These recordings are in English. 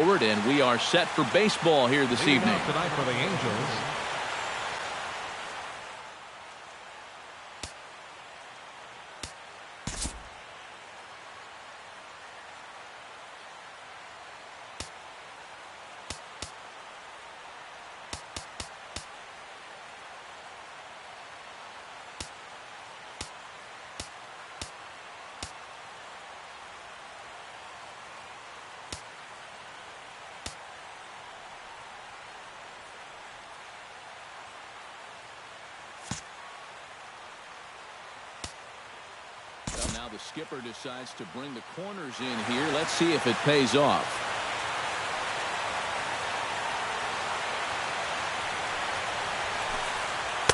And we are set for baseball here this evening. Tonight for the Angels. Now the skipper decides to bring the corners in here. Let's see if it pays off.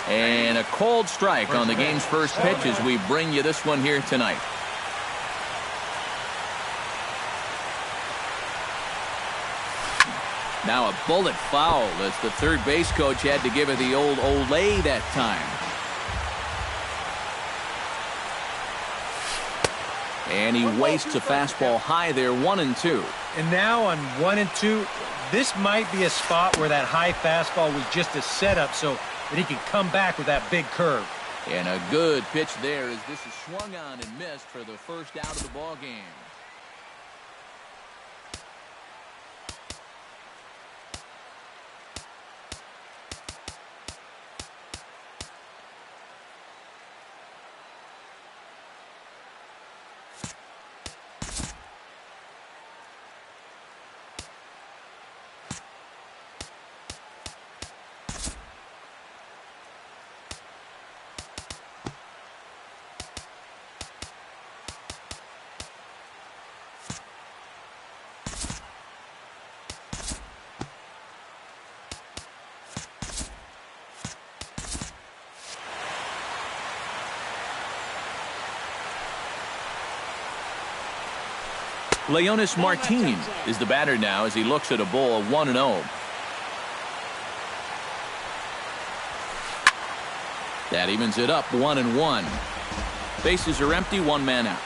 And a cold strike on the game's first pitch as we bring you this one here tonight. Now a bullet foul as the third base coach had to give it the old Olay that time. And he wastes a fastball high there, 1-2. And now on 1-2, this might be a spot where that high fastball was just a setup so that he can come back with that big curve. And a good pitch there as this is swung on and missed for the first out of the ball game. Leonis Martin is the batter now as he looks at a ball 1-0. That evens it up 1-1. Bases are empty, one man out.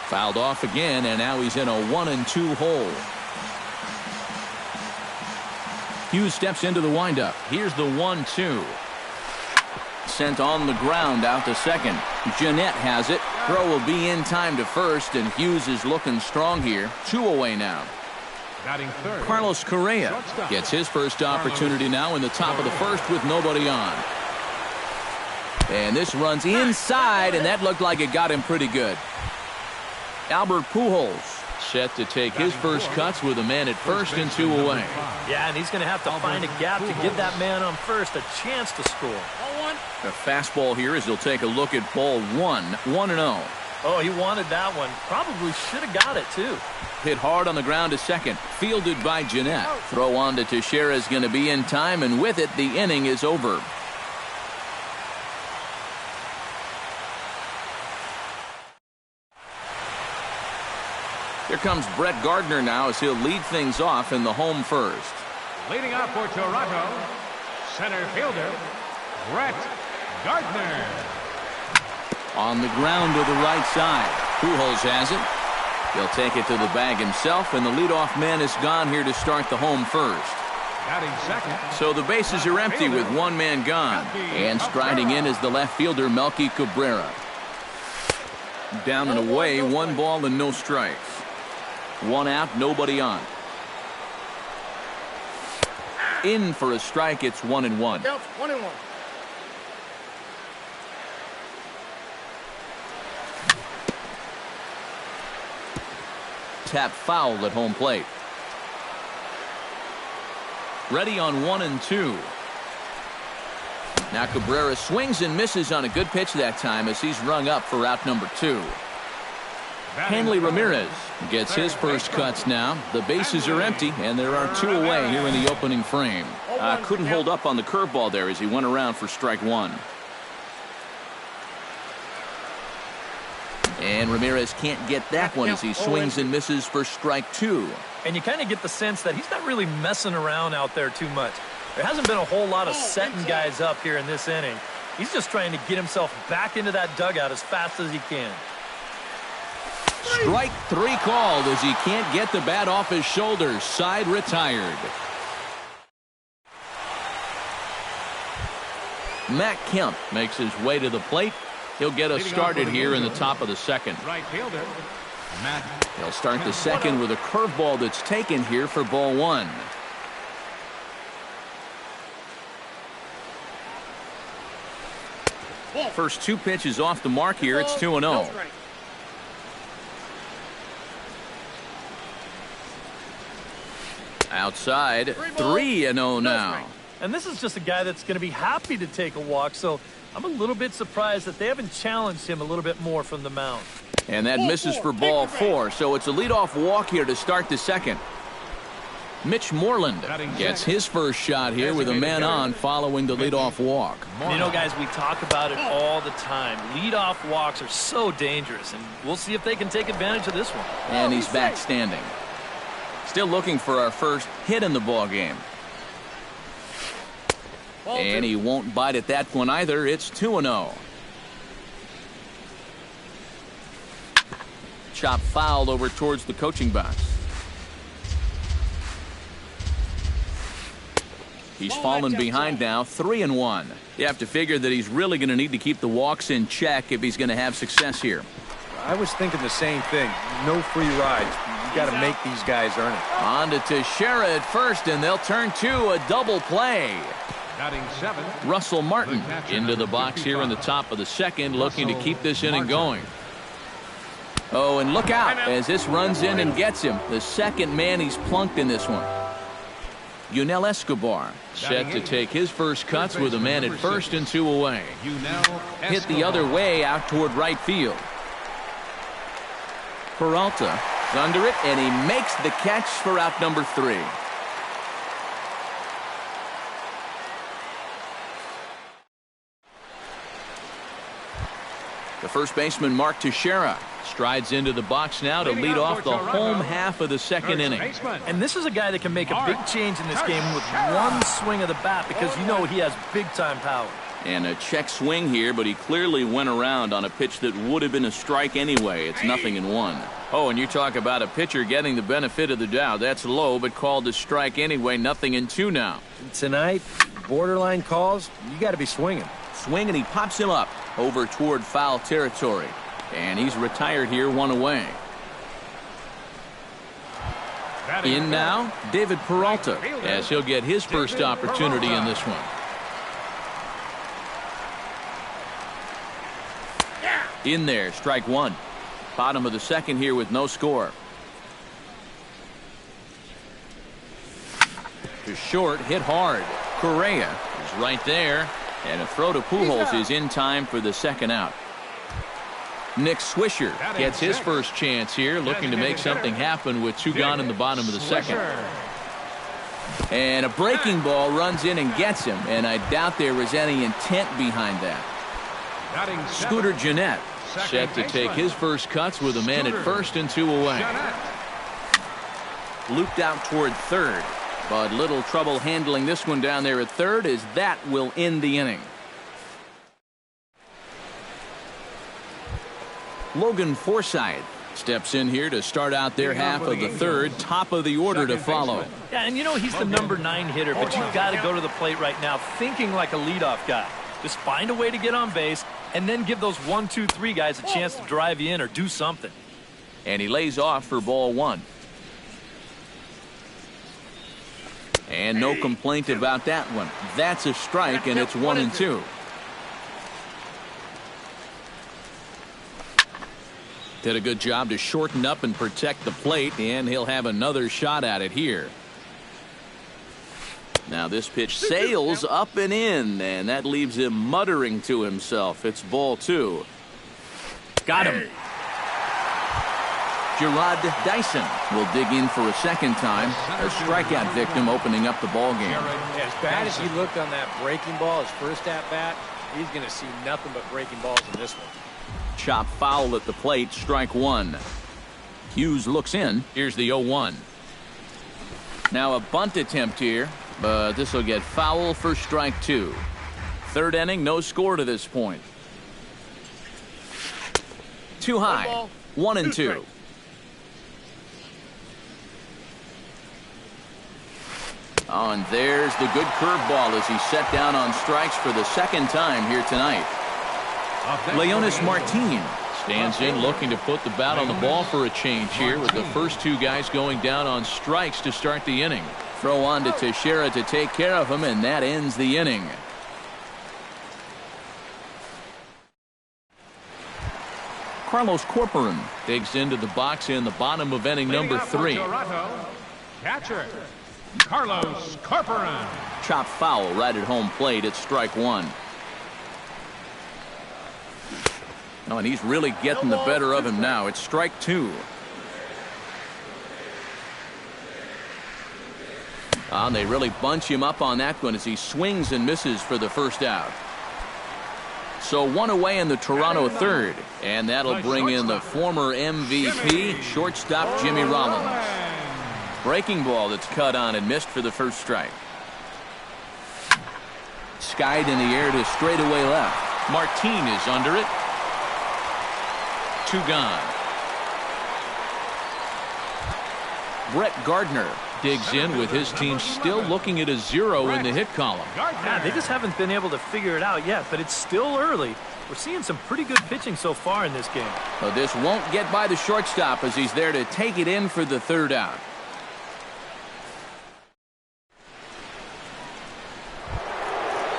Fouled off again, and now he's in a 1-2 hole. Hughes steps into the windup. Here's the 1-2. Sent on the ground out to second. Jeanette has it. Throw will be in time to first, and Hughes is looking strong here. 2 away now. Batting third, Carlos Correa gets his first opportunity now in the top of the first with nobody on. And this runs inside, and that looked like it got him pretty good. Albert Pujols set to take his first cuts with a man at first and 2 away. Yeah, and he's going to have to find a gap to give that man on first a chance to score. A fastball here as he'll take a look at ball 1, 1-0. Oh, he wanted that one. Probably should have got it, too. Hit hard on the ground to second. Fielded by Jeanette. Throw on to Teixeira is going to be in time, and with it, the inning is over. Here comes Brett Gardner now as he'll lead things off in the home first. leading off for Toronto, center fielder, Brett Gardner. On the ground to the right side. Pujols has it. He'll take it to the bag himself, and the leadoff man is gone here to start the home first. So the bases are empty with one man gone. And striding in is the left fielder, Melky Cabrera. Down and away, 1 ball and no strikes. 1 out, nobody on. In for a strike, it's 1-1. Counts 1-1. Tap foul at home plate. Ready on 1-2. Now Cabrera swings and misses on a good pitch that time as he's rung up for out number 2. Hanley Ramirez gets his first cuts now. The bases are empty, and there are 2 away here in the opening frame. Couldn't hold up on the curveball there as he went around for strike 1. And Ramirez can't get that one as he swings and misses for strike 2. And you kind of get the sense that he's not really messing around out there too much. There hasn't been a whole lot of setting guys up here in this inning. He's just trying to get himself back into that dugout as fast as he can. Strike 3 called as he can't get the bat off his shoulders. Side retired. Matt Kemp makes his way to the plate. He'll get us started here in the top of the second. Right fielder, Matt. He'll start the second with a curveball that's taken here for ball 1. First 2 pitches off the mark here. It's 2-0. Outside, 3-0 now. And this is just a guy that's going to be happy to take a walk, so I'm a little bit surprised that they haven't challenged him a little bit more from the mound. And that misses for ball 4, so it's a leadoff walk here to start the second. Mitch Moreland gets his first shot here with a man on following the leadoff walk. You know, guys, we talk about it all the time. Leadoff walks are so dangerous, and we'll see if they can take advantage of this one. And he's back standing. Still looking for our first hit in the ball game. And he won't bite at that one either. It's 2-0. Chop fouled over towards the coaching box. He's fallen behind now, 3-1. You have to figure that he's really going to need to keep the walks in check if he's going to have success here. I was thinking the same thing. No free rides. You got to make these guys earn it. On to Teixeira at first, and they'll turn to a double play. Batting 7th. Russell Martin into the box here in the top of the second, looking to keep this inning going. Oh, and look out as this runs in and gets him. The second man he's plunked in this one. Yunel Escobar set to take his first cuts with a man at first and 2 away. Hit the other way out toward right field. Peralta is under it, and he makes the catch for out number 3. The first baseman, Mark Teixeira, strides into the box now to lead off the home half of the second inning. And this is a guy that can make a big change in this game with one swing of the bat, because you know he has big-time power. And a check swing here, but he clearly went around on a pitch that would have been a strike anyway. It's 0-1. Oh, and you talk about a pitcher getting the benefit of the doubt. That's low, but called a strike anyway. 0-2 now. Tonight, borderline calls, you got to be swinging. Swing, and he pops him up over toward foul territory. And he's retired here, 1 away. In now, David Peralta, as he'll get his first opportunity in this one. In there, strike 1. Bottom of the second here with no score. To short, hit hard. Correa is right there. And a throw to Pujols is in time for the second out. Nick Swisher gets his first chance here, looking to make something happen with 2 gone in the bottom of the second. And a breaking ball runs in and gets him, and I doubt there was any intent behind that. Scooter Gennett set to take his first cuts with a man at first and 2 away. Looped out toward third, but little trouble handling this one down there at third, as that will end the inning. Logan Forsythe steps in here to start out their half of the third. Top of the order to follow. Yeah, and you know he's the number 9 hitter, but you've got to go to the plate right now thinking like a leadoff guy. Just find a way to get on base and then give those 1, 2, 3 guys a chance to drive you in or do something. And he lays off for ball 1. And no complaint about that one. That's a strike, and it's 1-2. Did a good job to shorten up and protect the plate, and he'll have another shot at it here. Now this pitch sails up and in, and that leaves him muttering to himself. It's ball 2. Got him. Gerard Dyson will dig in for a second time. A strikeout victim opening up the ball game. As bad as he looked on that breaking ball, his first at-bat, he's going to see nothing but breaking balls in this one. Chop foul at the plate, strike 1. Hughes looks in. Here's the 0-1. Now a bunt attempt here, but this will get foul for strike 2. Third inning, no score to this point. Too high. 1-2. Oh, and there's the good curveball as he's set down on strikes for the second time here tonight. Leonis Martin stands in looking to put the bat on the ball for a change here with the first two guys going down on strikes to start the inning. Throw on to Teixeira to take care of him, and that ends the inning. Carlos Corcoran digs into the box in the bottom of inning number 3. Catcher Carlos Corcoran. Chop foul right at home plate. It's strike 1. Oh, and he's really getting the better of him now. It's strike 2. And they really bunch him up on that one as he swings and misses for the first out. So 1 away in the Toronto third, and that'll bring in the former MVP, shortstop Jimmy Rollins. Breaking ball that's cut on and missed for the first strike. Skied in the air to straightaway left. Martin is under it. 2 gone. Brett Gardner digs in with his team still looking at a 0 in the hit column. Yeah, they just haven't been able to figure it out yet, but it's still early. We're seeing some pretty good pitching so far in this game. So this won't get by the shortstop as he's there to take it in for the third out.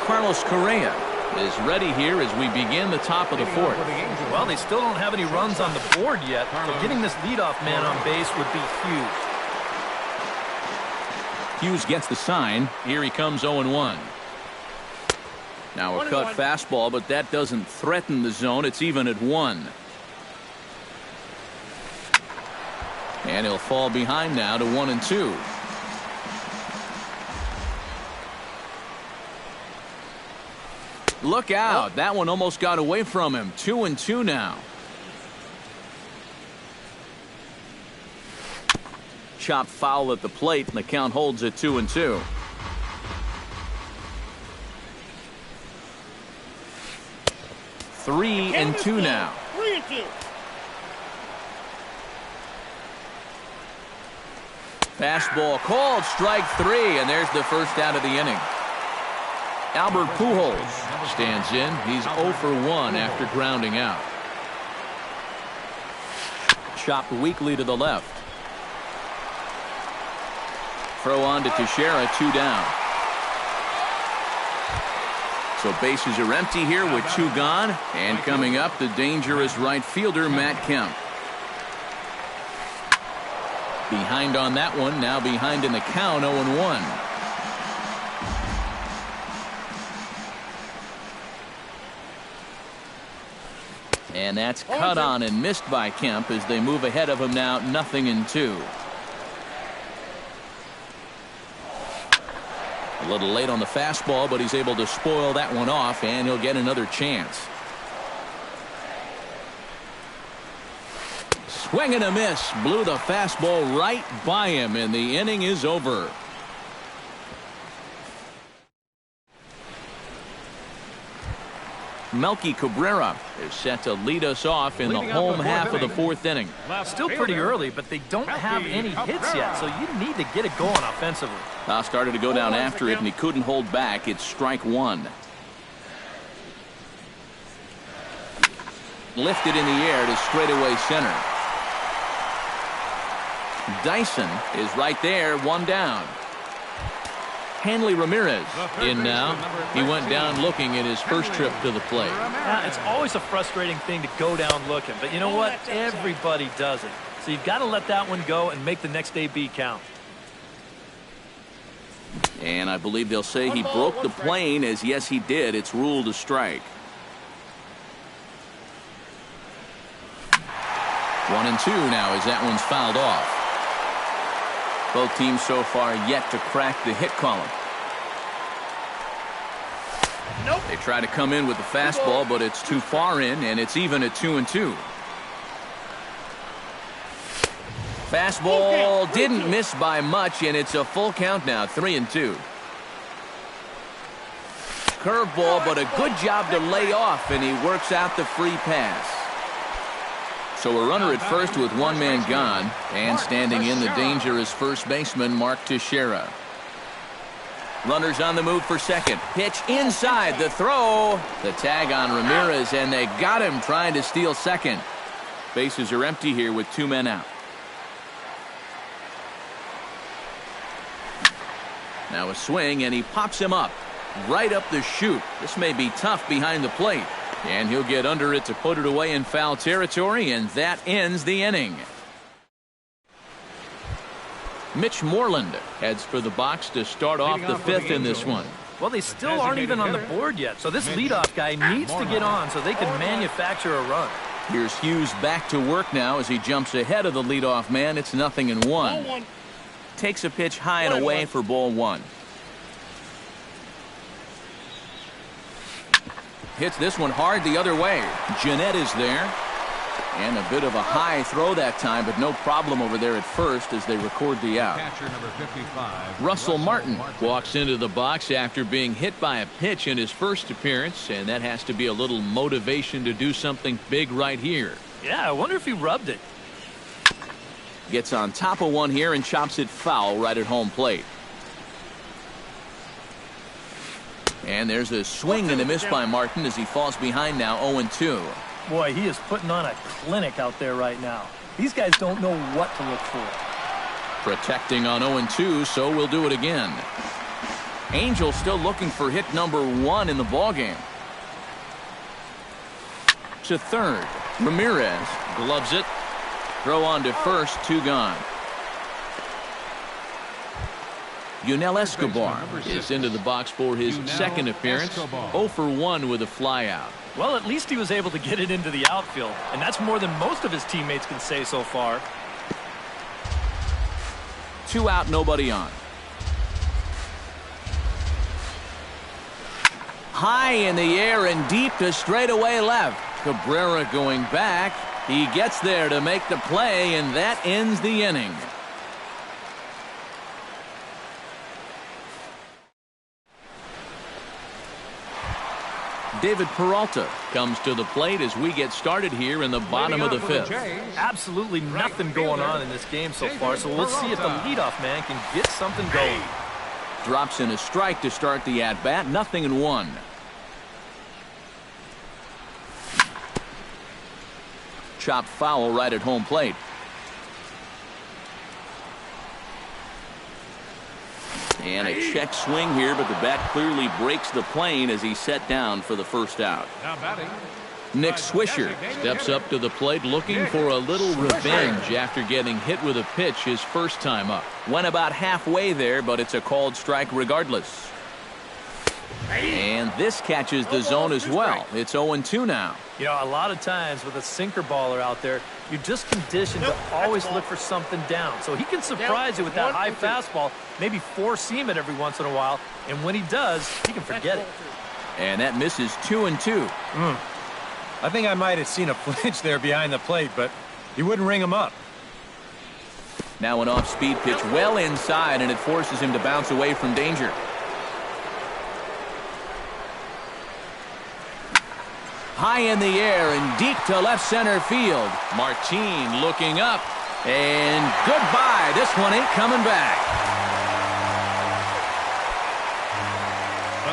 Carlos Correa is ready here as we begin the top of the 4th. Well, they still don't have any runs on the board yet, so getting this leadoff man on base would be huge. Hughes gets the sign. Here he comes 0-1. Now a cut fastball, but that doesn't threaten the zone. It's even at 1. And he'll fall behind now to 1-2. Look out. That one almost got away from him. 2-2 now. Chop foul at the plate, and the count holds at 2-2. Three and two now. 3-2. Fastball called, strike 3, and there's the first out of the inning. Albert Pujols stands in. He's 0 for 1 after grounding out. Chopped weakly to the left. Throw on to Teixeira, 2 down. So bases are empty here with 2 gone. And coming up, the dangerous right fielder, Matt Kemp. Behind on that one, now behind in the count, 0-1. And that's cut on and missed by Kemp as they move ahead of him now, 0-2. A little late on the fastball, but he's able to spoil that one off, and he'll get another chance. Swing and a miss. Blew the fastball right by him, and the inning is over. Melky Cabrera is set to lead us off in the home half of the 4th inning. Still pretty early, but they don't have any hits yet, so you need to get it going offensively. Started to go down after it, and he couldn't hold back. It's strike 1. Lifted in the air to straightaway center. Dyson is right there, 1 down. Hanley Ramirez in now. He went down looking at his first trip to the plate. It's always a frustrating thing to go down looking, but you know what? Everybody does it. So you've got to let that one go and make the next AB count. And I believe they'll say he broke the plane, as yes he did. It's ruled a strike. 1-2 now as that one's fouled off. Both teams so far yet to crack the hit column. Nope. They try to come in with the fastball, but it's too far in, and it's even at 2-2. Fastball didn't miss by much, and it's a full count now, 3-2. Curveball, but a good job to lay off, and he works out the free pass. So a runner at first with 1 man gone, and standing in the dangerous first baseman, Mark Teixeira. Runners on the move for second. Pitch inside. The throw. The tag on Ramirez, and they got him trying to steal second. Bases are empty here with 2 men out. Now a swing, and he pops him up. Right up the chute. This may be tough behind the plate. And he'll get under it to put it away in foul territory, and that ends the inning. Mitch Moreland heads for the box to start off the 5th in this one. Well, they still aren't even on the board yet, so this leadoff guy needs to get on so they can manufacture a run. Here's Hughes back to work now as he jumps ahead of the leadoff man. It's 0-1. Takes a pitch high and away for ball 1. Hits this one hard the other way. Jeanette is there. And a bit of a high throw that time, but no problem over there at first as they record the out. Catcher number 55, Russell Martin walks into the box after being hit by a pitch in his first appearance, and that has to be a little motivation to do something big right here. Yeah, I wonder if he rubbed it. Gets on top of one here and chops it foul right at home plate. And there's a swing and a miss by Martin as he falls behind now 0-2. Boy, he is putting on a clinic out there right now. These guys don't know what to look for. Protecting on 0-2, so we'll do it again. Angel still looking for hit number 1 in the ballgame. To third. Ramirez gloves it. Throw on to first, 2 gone. Yunel Escobar is into the box for his second appearance. 0 for 1 with a flyout. Well, at least he was able to get it into the outfield, and that's more than most of his teammates can say so far. 2 out, nobody on. High in the air and deep to straightaway left. Cabrera going back. He gets there to make the play, and that ends the inning. David Peralta comes to the plate as we get started here in the bottom of the 5th. Absolutely nothing going on in this game so far, so we'll see if the leadoff man can get something going. Drops in a strike to start the at-bat, 0-1. Chopped foul right at home plate. And a check swing here, but the bat clearly breaks the plane as he's set down for the first out. Now batting, Nick Swisher steps up to the plate looking for a little revenge after getting hit with a pitch his first time up. Went about halfway there, but it's a called strike regardless. And this catches the zone as well. It's 0-2 now. You know, a lot of times with a sinker baller out there, you're just conditioned to always look for something down. So he can surprise you with that high fastball, maybe four-seam it every once in a while, and when he does, he can forget it. And that misses 2-2. I think I might have seen a flinch there behind the plate, but he wouldn't ring him up. Now an off-speed pitch well inside, and it forces him to bounce away from danger. High in the air and deep to left center field. Martin looking up, and goodbye. This one ain't coming back.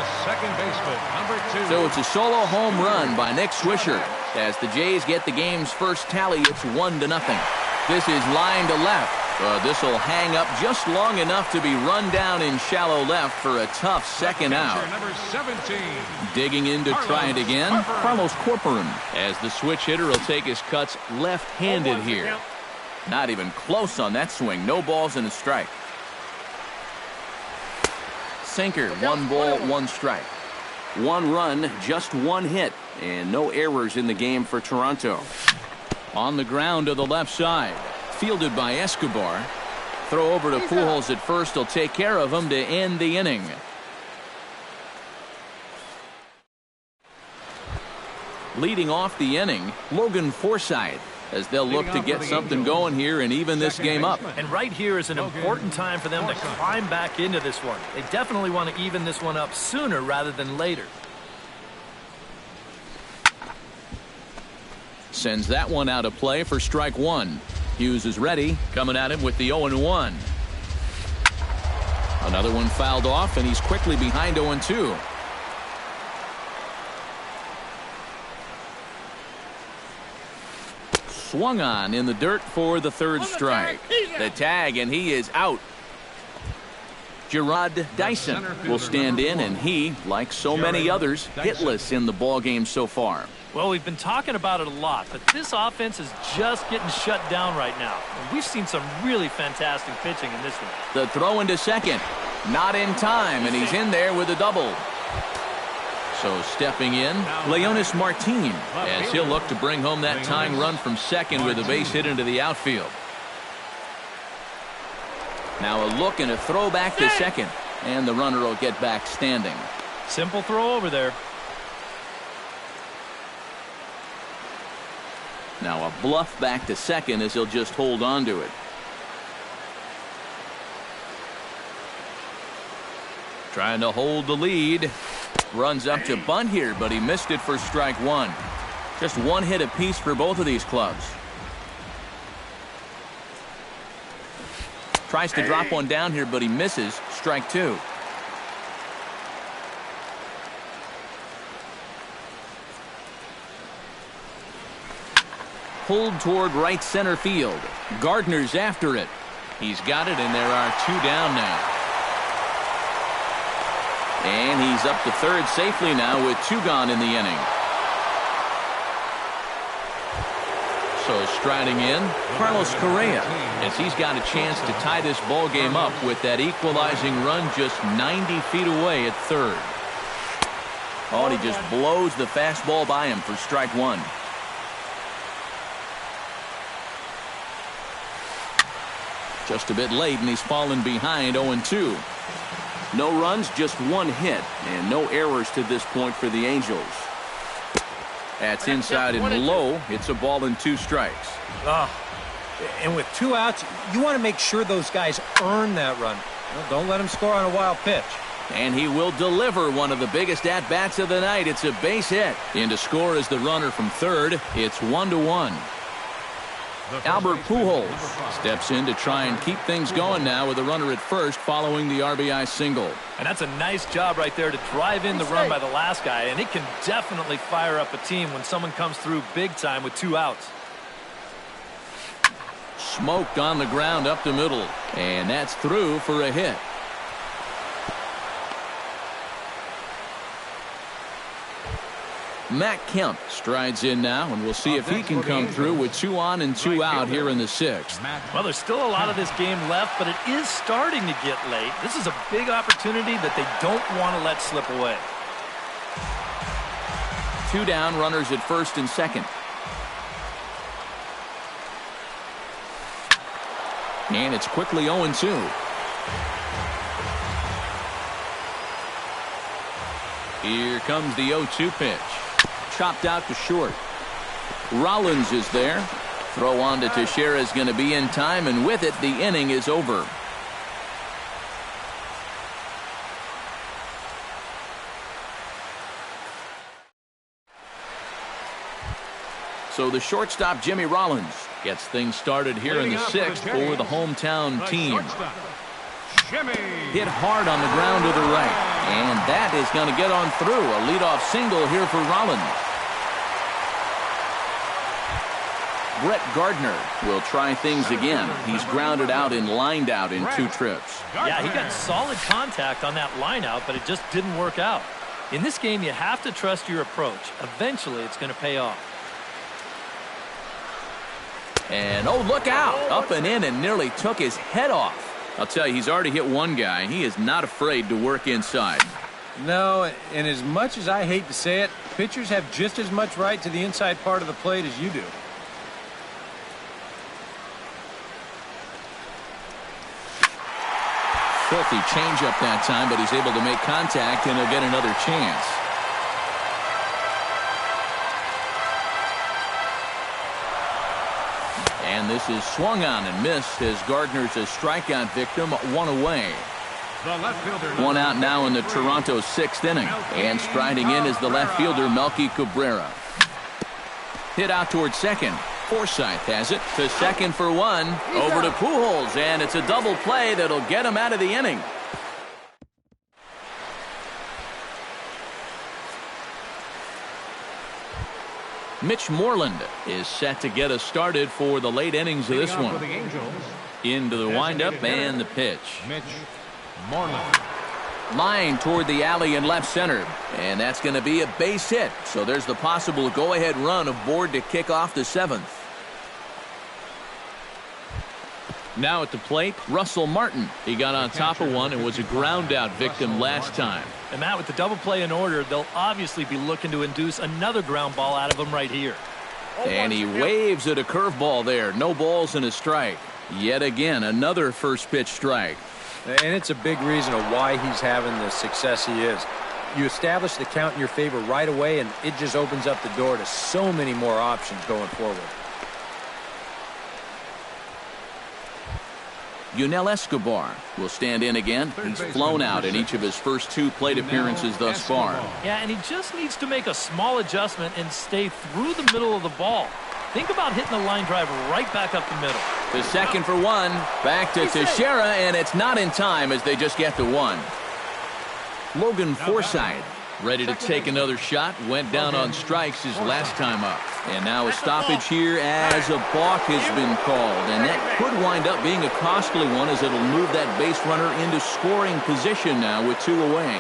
the second baseman, number 2. So it's a solo home run by Nick Swisher. As the Jays get the game's first tally, it's 1-0. This is line to left. This will hang up just long enough to be run down in shallow left for a tough second out. Number 17. Digging in to try it again, Carlos Corcoran, as the switch hitter will take his cuts left-handed here. Not even close on that swing. No balls and a strike. Sinker, 1 ball, 1 strike. 1 run, just 1 hit, and no errors in the game for Toronto. On the ground to the left side. Fielded by Escobar. Throw over to Pujols at first. He'll take care of him to end the inning. Leading off the inning, Logan Forsythe, as they'll look to get something going here and even this game up. And right here is an important time for them to climb back into this one. They definitely want to even this one up sooner rather than later. Sends that one out of play for strike 1. Hughes is ready, coming at him with the 0-1. Another one fouled off, and he's quickly behind 0-2. Swung on in the dirt for the third strike. The tag, and he is out. Gerard Dyson will stand in, and he, like so many others, hitless in the ballgame so far. Well, we've been talking about it a lot, but this offense is just getting shut down right now. And we've seen some really fantastic pitching in this one. The throw into second. Not in time, and he's in there with a double. So stepping in, Leonis Martin, as he'll look to bring home that tying run from second with a base hit into the outfield. Now a look and a throw back to second, and the runner will get back standing. Simple throw over there. Now a bluff back to second as he'll just hold on to it. Trying to hold the lead. Runs up to bunt here, but he missed it for strike one. Just one hit apiece for both of these clubs. Tries to drop one down here, but he misses. Strike two. Pulled toward right center field. Gardner's after it. He's got it, and there are two down now. And he's up to third safely now with two gone in the inning. So striding in, Carlos Correa, as he's got a chance to tie this ball game up with that equalizing run just 90 feet away at third. Oh, and he just blows the fastball by him for strike one. Just a bit late, and he's fallen behind 0-2. No runs, just one hit, and no errors to this point for the Angels. That's inside and low. It's a ball and two strikes. And with two outs, you want to make sure those guys earn that run. Well, don't let them score on a wild pitch. And he will deliver one of the biggest at-bats of the night. It's a base hit. In to score is the runner from third. It's 1-1. Albert Pujols steps in to try and keep things going now with a runner at first following the RBI single. And that's a nice job right there to drive in the run by the last guy, and it can definitely fire up a team when someone comes through big time with two outs. Smoked on the ground up the middle, and that's through for a hit. Matt Kemp strides in now, and we'll see if he can come through with two on and two out here in the sixth. Well, there's still a lot of this game left, but it is starting to get late. This is a big opportunity that they don't want to let slip away. Two down, runners at first and second. And it's quickly 0-2. Here comes the 0-2 pitch. Chopped out to short. Rollins is there. Throw on to Teixeira is going to be in time, and with it, the inning is over. So the shortstop, Jimmy Rollins, gets things started here in the sixth for the hometown team. Hit hard on the ground to the right, and that is going to get on through. A leadoff single here for Rollins. Brett Gardner will try things again. He's grounded out and lined out in two trips. Yeah, he got solid contact on that line out, but it just didn't work out. In this game, you have to trust your approach. Eventually, it's going to pay off. And, oh, look out. Up and in and nearly took his head off. I'll tell you, he's already hit one guy. He is not afraid to work inside. No, and as much as I hate to say it, pitchers have just as much right to the inside part of the plate as you do. Filthy changeup that time, but he's able to make contact, and he'll get another chance. And this is swung on and missed as Gardner's a strikeout victim, one away. One out now in the Toronto sixth inning. And striding in is the left fielder, Melky Cabrera. Hit out towards second. Forsythe has it to second for one. Over to Pujols, and it's a double play that'll get him out of the inning. Mitch Moreland is set to get us started for the late innings of this one. Into the windup and the pitch. Mitch Moreland. Line toward the alley in left center, and that's going to be a base hit. So there's the possible go-ahead run aboard to kick off the 7th. Now at the plate, Russell Martin. He got on top of one and was a ground-out victim last time. And Matt, with the double play in order, they'll obviously be looking to induce another ground ball out of him right here. And he waves at a curveball there. No balls and a strike. Yet again, another first pitch strike. And it's a big reason of why he's having the success he is. You establish the count in your favor right away, and it just opens up the door to so many more options going forward. Yunel Escobar will stand in again. He's flown out in each of his first 2 plate appearances thus far. Yeah, and he just needs to make a small adjustment and stay through the middle of the ball. Think about hitting the line drive right back up the middle. The second for one. Back to Teixeira, and it's not in time as they just get to 1. Logan Forsythe ready to take another shot. Went down on strikes his last time up. And now a stoppage here as a balk has been called. And that could wind up being a costly one as it'll move that base runner into scoring position now with 2 away.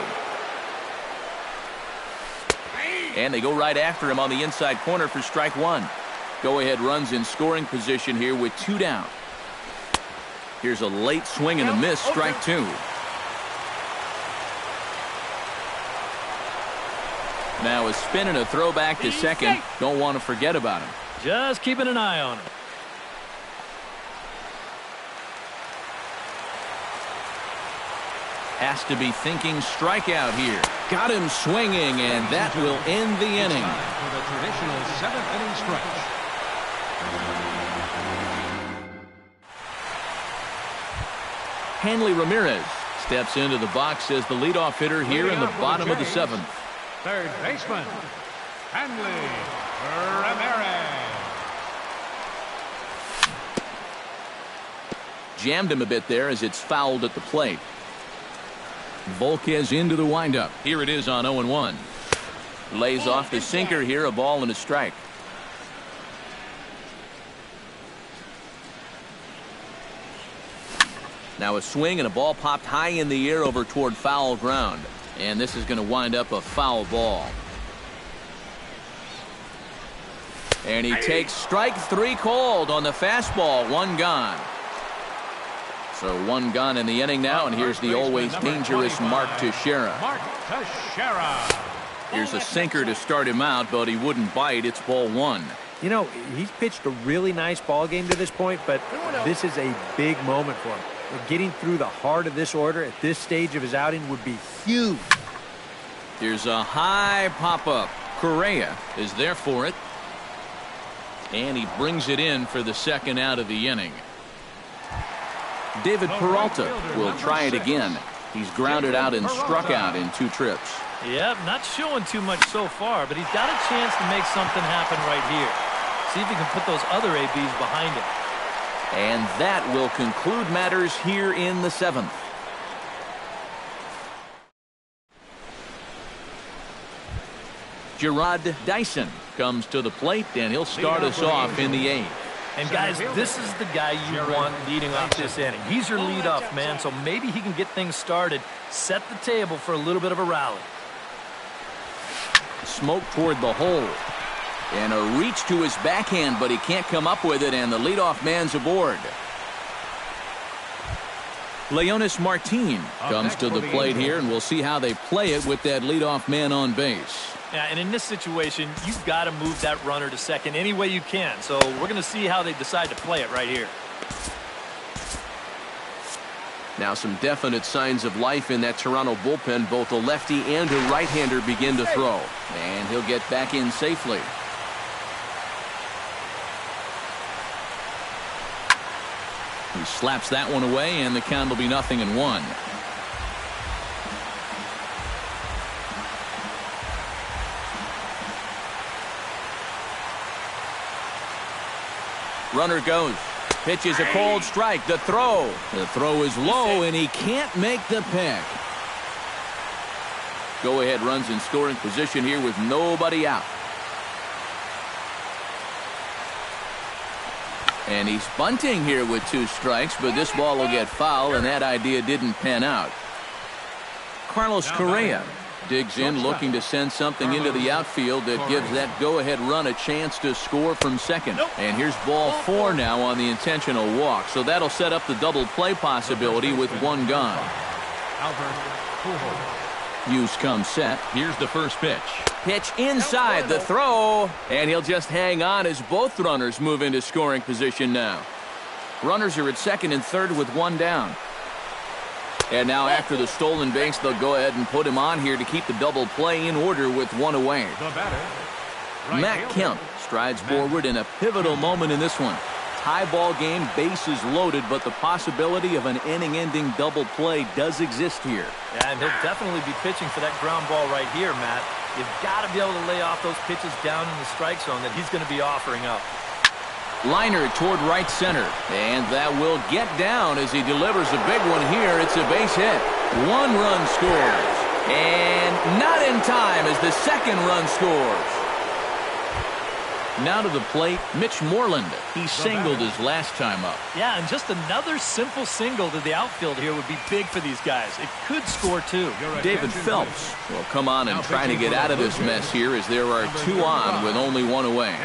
And they go right after him on the inside corner for strike 1. Go-ahead runs in scoring position here with 2 down. Here's a late swing and a miss, strike 2. Now a spin and a throw back to second. Don't want to forget about him. Just keeping an eye on him. Has to be thinking strikeout here. Got him swinging, and that will end the inning. For the traditional 7th inning stretch. Hanley Ramirez steps into the box as the leadoff hitter here in the bottom of the 7th. Third baseman, Hanley Ramirez. Jammed him a bit there as it's fouled at the plate. Volquez into the windup. Here it is on 0-1. Lays off the sinker here, a ball and a strike. Now a swing and a ball popped high in the air over toward foul ground. And this is going to wind up a foul ball. And he takes strike 3 called on the fastball. 1 gone. So 1 gone in the inning now, and here's the always dangerous Mark Teixeira. Here's a sinker to start him out, but he wouldn't bite. It's ball 1. You know, he's pitched a really nice ball game to this point, but this is a big moment for him. Getting through the heart of this order at this stage of his outing would be huge. Here's a high pop-up. Correa is there for it. And he brings it in for the second out of the inning. David Peralta will try it again. He's grounded out and struck out in 2 trips. Yep, not showing too much so far, but he's got a chance to make something happen right here. See if he can put those other ABs behind him. And that will conclude matters here in the 7th. Gerard Dyson comes to the plate, and he'll start us off in the 8th. And guys, this is the guy you want leading off this inning. He's your leadoff man, so maybe he can get things started, set the table for a little bit of a rally. Smoke toward the hole. And a reach to his backhand, but he can't come up with it, and the leadoff man's aboard. Leonis Martin comes to the plate here, and we'll see how they play it with that leadoff man on base. Yeah, and in this situation, you've got to move that runner to second any way you can. So we're going to see how they decide to play it right here. Now some definite signs of life in that Toronto bullpen. Both a lefty and a right-hander begin to throw. And he'll get back in safely. He slaps that one away, and the count will be 0-1. Runner goes. Pitch is a cold strike. The throw. The throw is low, and he can't make the pick. Go-ahead runs in scoring position here with nobody out. And he's bunting here with 2 strikes, but this ball will get foul, and that idea didn't pan out. Carlos Correa digs in, looking to send something into the outfield that gives that go-ahead run a chance to score from second. And here's ball 4 now on the intentional walk, so that'll set up the double play possibility with 1 gone. Hughes comes set. Here's the first pitch. Pitch inside the throw, and he'll just hang on as both runners move into scoring position now. Runners are at second and third with 1 down. And now after the stolen base, they'll go ahead and put him on here to keep the double play in order with 1 away. Matt Kemp strides forward in a pivotal moment in this one. Tie ball game, bases loaded, but the possibility of an inning-ending double play does exist here. Yeah, and he'll definitely be pitching for that ground ball right here, Matt. You've got to be able to lay off those pitches down in the strike zone that he's going to be offering up. Liner toward right center, and that will get down as he delivers a big one here. It's a base hit. 1 run scores, and not in time as the second run scores. Now to the plate, Mitch Moreland. He singled his last time up. Yeah, and just another simple single to the outfield here would be big for these guys. It could score 2. David Phelps will come on and try to get out of this mess here as there are 2 on with only 1 away.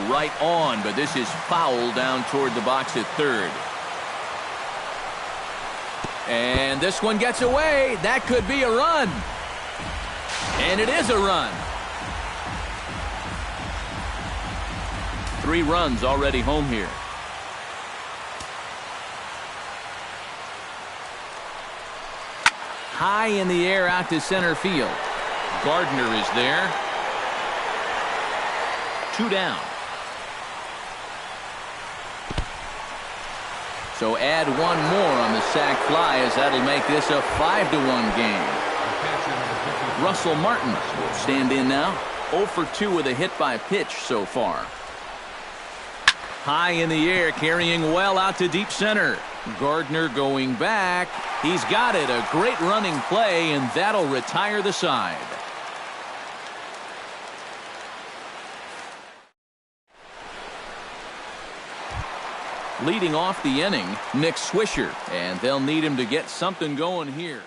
Right on, but this is foul down toward the box at third. And this one gets away. That could be a run. And it is a run. 3 runs already home here. High in the air out to center field. Gardner is there. 2 down. So add 1 more on the sac fly as that'll make this a 5-1 game. Russell Martin will stand in now. 0 for 2 with a hit by pitch so far. High in the air, carrying well out to deep center. Gardner going back. He's got it. A great running play, and that'll retire the side. Leading off the inning, Nick Swisher, and they'll need him to get something going here.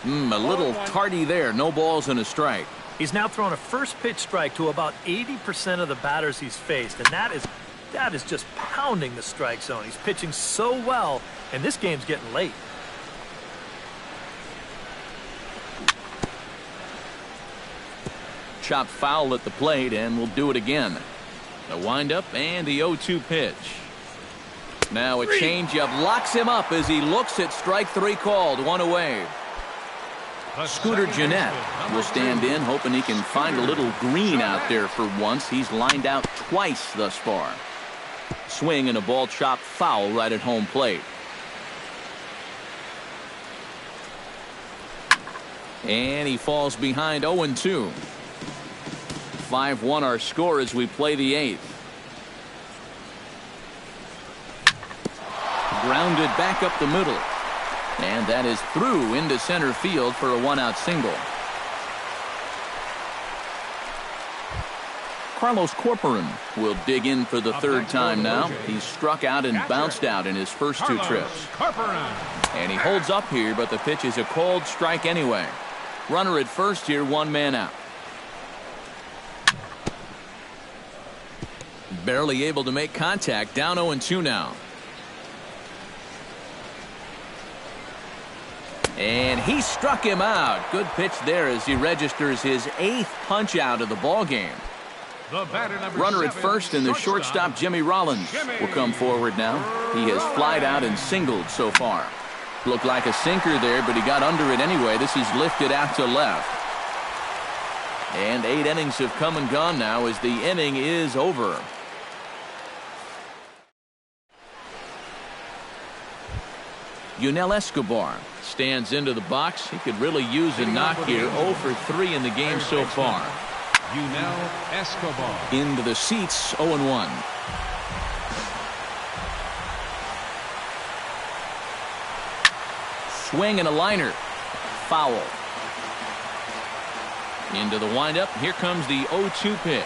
A little tardy there. No balls and a strike. He's now thrown a first pitch strike to about 80% of the batters he's faced, and that is just pounding the strike zone. He's pitching so well, and this game's getting late. Chop foul at the plate, and we'll do it again. A windup and the 0-2 pitch. Now a changeup locks him up as he looks at strike 3 called. 1 away. Scooter Gennett will stand in, hoping he can find a little green out there for once. He's lined out twice thus far. Swing and a ball chopped foul right at home plate. And he falls behind 0-2. 5-1 our score as we play the 8th. Grounded back up the middle. And that is through into center field for a 1-out single. Carlos Corcoran will dig in for the third time now. He's struck out and bounced out in his first 2 trips. And he holds up here, but the pitch is a called strike anyway. Runner at first here, 1 man out. Barely able to make contact, down 0-2 now. And he struck him out. Good pitch there as he registers his 8th punch out of the ball game. Runner at first, and the shortstop Jimmy Rollins will come forward now. He has flied out and singled so far. Looked like a sinker there, but he got under it anyway. This is lifted out to left. And 8 innings have come and gone now as the inning is over. Yunel Escobar stands into the box. He could really use a knock here. 0 for 3 in the game so far. Yunel Escobar. Into the seats, 0-1. Swing and a liner. Foul. Into the windup. Here comes the 0-2 pitch.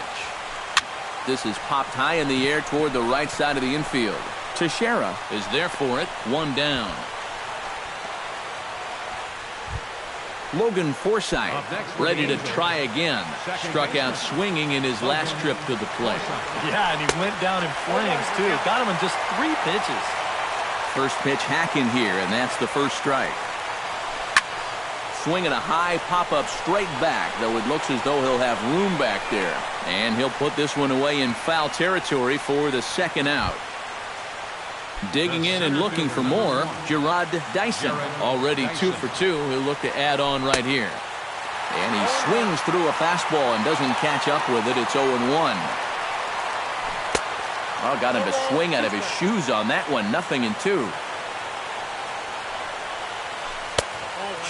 This is popped high in the air toward the right side of the infield. Teixeira is there for it. 1 down. Logan Forsythe ready to try again. Struck out swinging in his last trip to the plate. Yeah, and he went down in flames, too. Got him in just 3 pitches. First pitch hacking here, and that's the first strike. Swinging a high pop-up straight back, though it looks as though he'll have room back there. And he'll put this one away in foul territory for the 2nd out. Digging in and looking for more, Gerard Dyson, already 2 for 2. He'll look to add on right here. And he swings through a fastball and doesn't catch up with it. It's 0-1. Oh, got him to swing out of his shoes on that one. 0-2.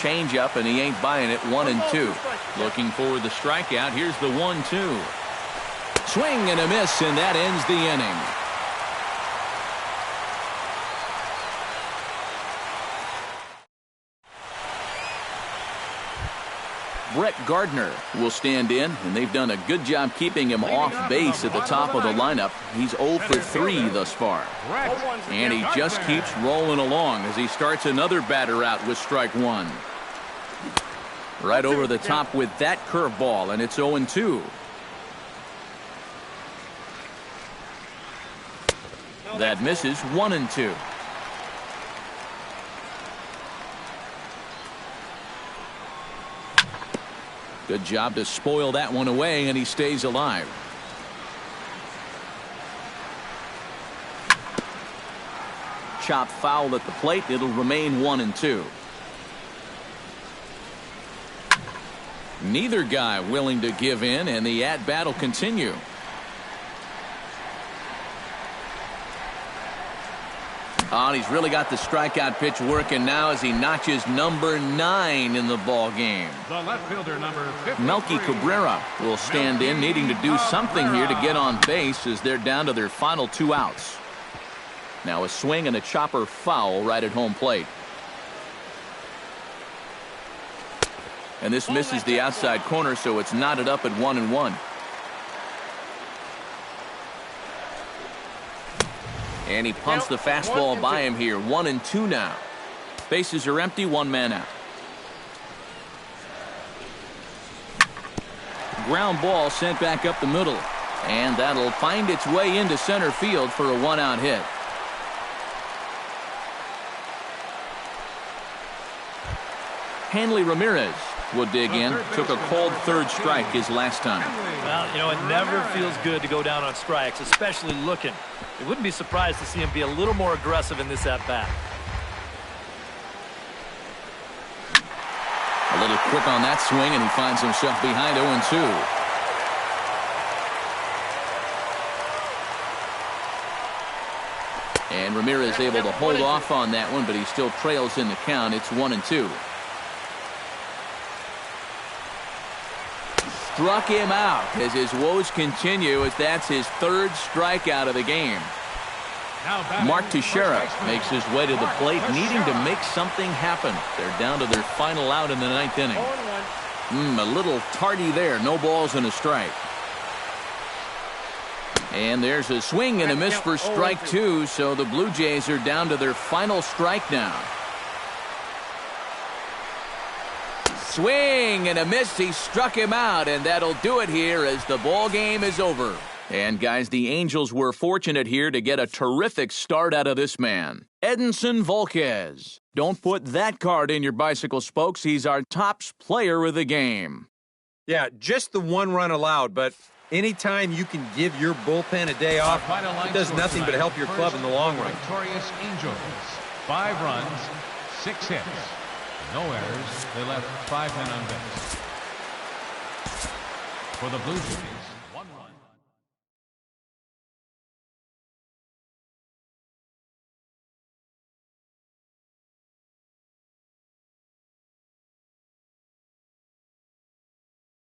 Change up, and he ain't buying it. 1-2. Looking for the strikeout. Here's the 1-2. Swing and a miss, and that ends the inning. Brett Gardner will stand in, and they've done a good job keeping him off base at the top of the lineup. He's 0 for 3 thus far. And he just keeps rolling along as he starts another batter out with strike 1. Right over the top with that curveball, and it's 0-2. That misses. 1-2. Good job to spoil that one away, and he stays alive. Chop foul at the plate. It'll remain 1-2. Neither guy willing to give in, and the at-bat will continue. Oh, and he's really got the strikeout pitch working now as he notches number 9 in the ball game. The left fielder, number 53. Melky Cabrera will stand in, needing to do something here to get on base as they're down to their final 2 outs. Now a swing and a chopper foul right at home plate. And this misses the outside corner, so it's knotted up at 1-1. And he punts the fastball by him here. 1-2 now. Bases are empty. 1 man out. Ground ball sent back up the middle. And that'll find its way into center field for a 1-out hit. Hanley Ramirez will dig in. Took a called 3rd strike his last time. Well, you know, it never feels good to go down on strikes, especially looking. It wouldn't be surprised to see him be a little more aggressive in this at-bat. A little quick on that swing, and he finds himself behind 0-2. And Ramirez able to hold off on that one, but he still trails in the count. It's 1-2. struck him out as his woes continue, as that's his third strikeout of the game. Mark Teixeira makes his way to the plate, needing to make something happen. They're down to their final out in the 9th inning. A little tardy there. No balls and a strike. And there's a swing and a miss for strike 2, so the Blue Jays are down to their final strike now. Swing and a miss. He struck him out, and that'll do it here as the ball game is over. And guys, the Angels were fortunate here to get a terrific start out of this man, Edinson Volquez. Don't put that card in your bicycle spokes. He's our top player of the game. Yeah, just the 1 run allowed, but anytime you can give your bullpen a day off, it does nothing but help your club in the long run. Victorious Angels, 5 runs, 6 hits, no errors. They left 5 men on base. For the Blue Jays,